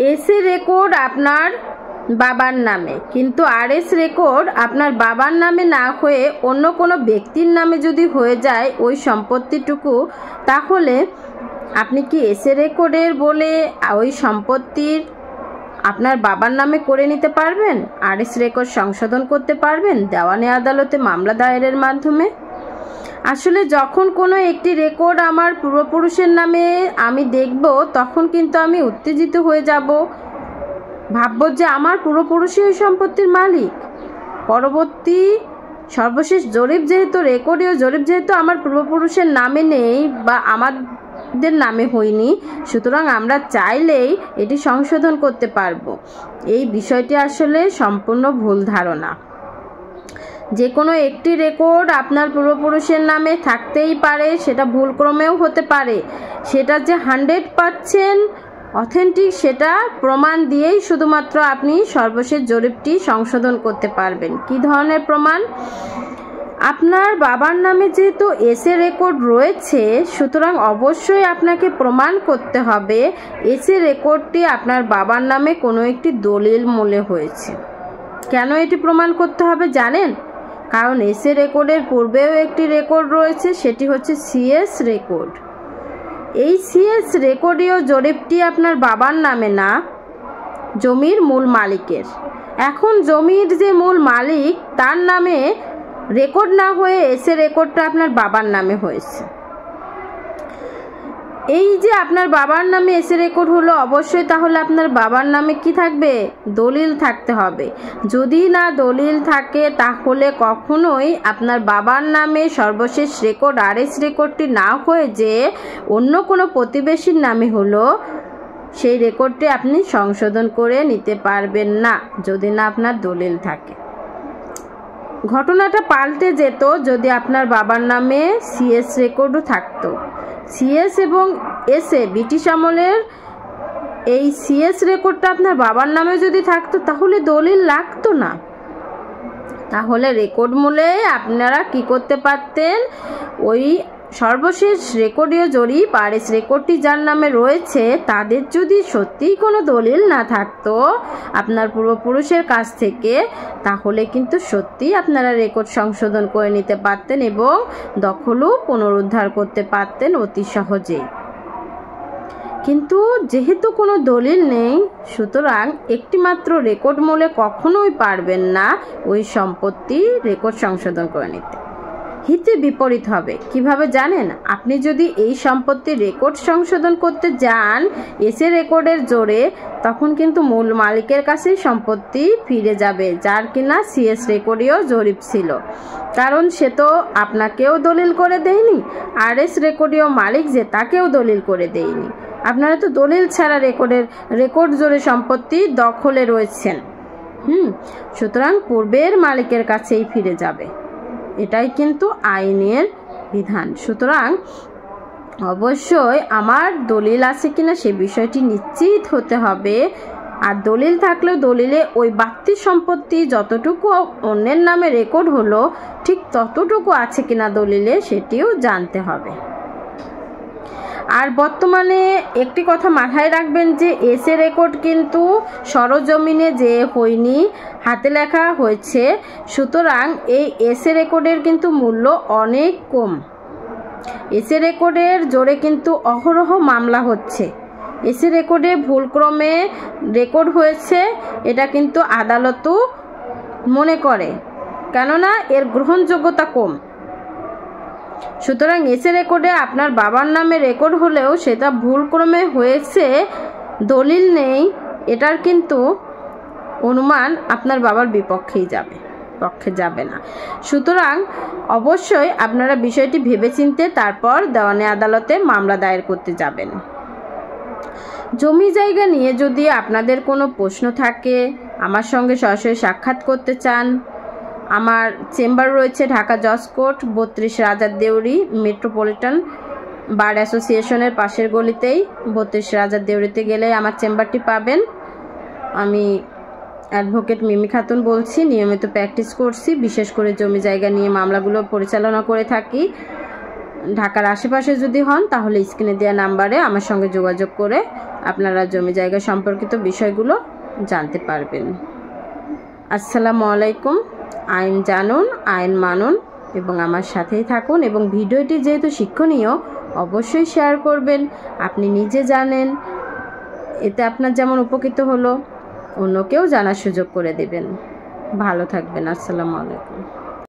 SA record আপনার বাবার নামে, কিন্তু আরএস রেকর্ড আপনার বাবার নামে না হয়ে অন্য কোনো ব্যক্তির নামে যদি হয়ে যায় ওই সম্পত্তিটুকু, তাহলে আপনি কি এসএ রেকর্ডের বলে ওই সম্পত্তির আপনার বাবার নামে করে নিতে পারবেন? আরএস রেকর্ড সংশোধন করতে পারবেন দেওয়ানি আদালতে মামলা দায়েরের মাধ্যমে? আসলে যখন কোনো একটি রেকর্ড আমার পূর্বপুরুষের নামে আমি দেখব, তখন কিন্তু আমি উত্তেজিত হয়ে যাব, ভাবব যে আমার পূর্বপুরুষই ওই সম্পত্তির মালিক। পরবর্তী সর্বশেষ জরিপ যেহেতু, রেকর্ডীয় জরিপ যেহেতু আমার পূর্বপুরুষের নামে নেই বা আমাদের নামে হয়নি, সুতরাং আমরা চাইলেই এটি সংশোধন করতে পারবো। এই বিষয়টি আসলে সম্পূর্ণ ভুল ধারণা। যে কোনো একটি রেকর্ড আপনার পূর্বপুরুষের নামে থাকতেই পারে, সেটা ভুলক্রমেও হতে পারে। সেটা যে 100% অথেন্টিক সেটা প্রমাণ দিয়েই শুধুমাত্র আপনি সর্বশেষ জরিপটি সংশোধন করতে পারবেন। কি ধরনের প্রমাণ? আপনার বাবার নামে যেহেতু এসএ রেকর্ড রয়েছে, সুতরাং অবশ্যই আপনাকে প্রমাণ করতে হবে এসএ রেকর্ডটি আপনার বাবার নামে কোনো একটি দলিল মূলে হয়েছে। কেন এটি প্রমাণ করতে হবে জানেন? কারণ এসএ রেকর্ডের পূর্বেও একটি রেকর্ড রয়েছে, সেটি হচ্ছে সিএস রেকর্ড। এই সিএস রেকর্ডীয় জরিপটি আপনার বাবার নামে না, জমির মূল মালিকের। এখন জমির যে মূল মালিক তার নামে রেকর্ড না হয়ে এসএ রেকর্ডটা আপনার বাবার নামে হয়েছে। এই যে আপনার বাবার নামে এসএ রেকর্ড হলো, অবশ্যই তাহলে আপনার বাবার নামে কি থাকবে? দলিল থাকতে হবে। যদি না দলিল থাকে তাহলে কখনোই আপনার বাবার নামে সর্বশেষ রেকর্ড আরএস রেকর্ডটি না হয়ে যে অন্য কোনো প্রতিবেশীর নামে হলো, সেই রেকর্ডটি আপনি সংশোধন করে নিতে পারবেন না যদি না আপনার দলিল থাকে। ঘটনাটা পাল্টে যেত যদি আপনার বাবার নামে সিএস রেকর্ডও থাকতো। সিএস এবং এসএ ব্রিটিশ আমলের এই সিএস রেকর্ডটা আপনার বাবার নামে যদি থাকতো তাহলে দলিল লাগতো না। তাহলে রেকর্ড মূলে আপনারা কি করতে পারতেন? ওই সর্বশেষ রেকর্ডীয় জরিপ আরএস রেকর্ডটি যার নামে রয়েছে তাদের যদি সত্যিই কোনো দলিল না থাকতো আপনার পূর্বপুরুষের কাছ থেকে, তাহলে কিন্তু সত্যিই আপনারা রেকর্ড সংশোধন করে নিতে পারতেন এবং দখলও পুনরুদ্ধার করতে পারতেন অতি সহজেই। কিন্তু যেহেতু কোনো দলিল নেই, সুতরাং একটিমাত্র রেকর্ড মূলে কখনোই পারবেন না ওই সম্পত্তি রেকর্ড সংশোধন করে নিতে। হিতে বিপরীত হবে। কিভাবে জানেন? আপনি যদি এই সম্পত্তির রেকর্ড সংশোধন করতে যান এসএ রেকর্ডের জোরে, তখন কিন্তু মূল মালিকের কাছেই সম্পত্তি ফিরে যাবে যার কিনা সিএস রেকর্ডীয় জরিপ ছিল। কারণ সে তো আপনাকেও দলিল করে দেয়নি, আরএস রেকর্ডীয় মালিক যে তাকেও দলিল করে দেয়নি। আপনারা তো দলিল ছাড়া রেকর্ড জোরে সম্পত্তি দখলে রয়েছেন। সুতরাং পূর্বের মালিকের কাছেই ফিরে যাবে, এটাই কিন্তু আইনের বিধান। সুতরাং অবশ্যই আমার দলিল আছে কিনা সে বিষয়টি নিশ্চিত হতে হবে। আর দলিল থাকলেও দলিলে ওই বাড়তি সম্পত্তি যতটুকু অন্যের নামে রেকর্ড হলো ঠিক ততটুকু আছে কিনা দলিলে সেটিও জানতে হবে। আর বর্তমানে একটি কথা মাথায় রাখবেন যে এসএ রেকর্ড কিন্তু সরজমিনে যে হয়নি, হাতে লেখা হয়েছে। সুতরাং এই এসএ রেকর্ডের কিন্তু মূল্য অনেক কম। এসএ রেকর্ডের জোরে কিন্তু অহরহ মামলা হচ্ছে। এসএ রেকর্ডে ভুলক্রমে রেকর্ড হয়েছে এটা কিন্তু আদালতও মনে করে, কেননা এর গ্রহণযোগ্যতা কম। সুতরাং এসএ রেকর্ডে আপনার বাবার নামে রেকর্ড হলেও সেটা ভুলক্রমে হয়েছে, দলিল নেই, এটার কিন্তু অনুমান আপনার বাবার বিপক্ষেই যাবে, পক্ষে যাবে না। সুতরাং অবশ্যই আপনারা বিষয়টি ভেবেচিন্তে তারপর দেওয়ানি আদালতে মামলা দায়ের করতে যাবেন। জমি জায়গা নিয়ে যদি আপনাদের কোনো প্রশ্ন থাকে, আমার সঙ্গে সরাসরি সাক্ষাৎ করতে চান, আমার চেম্বার রয়েছে ঢাকা জজ কোর্ট 32 রাজার দেউরি, মেট্রোপলিটন বার অ্যাসোসিয়েশনের পাশের গলিতেই 32 রাজার দেউরিতে গেলে আমার চেম্বারটি পাবেন। আমি অ্যাডভোকেট মিমি খাতুন বলছি, নিয়মিত প্র্যাকটিস করছি, বিশেষ করে জমি জায়গা নিয়ে মামলাগুলো পরিচালনা করে থাকি। ঢাকার আশেপাশে যদি হন তাহলে স্ক্রিনে দেওয়া নাম্বারে আমার সঙ্গে যোগাযোগ করে আপনারা জমি জায়গা সম্পর্কিত বিষয়গুলো জানতে পারবেন। আসসালামু আলাইকুম। আইন জানুন, আইন মানুন এবং আমার সাথেই থাকুন। এবং ভিডিওটি যেহেতু শিক্ষণীয়, অবশ্যই শেয়ার করবেন। আপনি নিজে জানেন, এতে আপনার যেমন উপকৃত হলো, অন্যকেও জানার সুযোগ করে দেবেন। ভালো থাকবেন। আসসালামু আলাইকুম।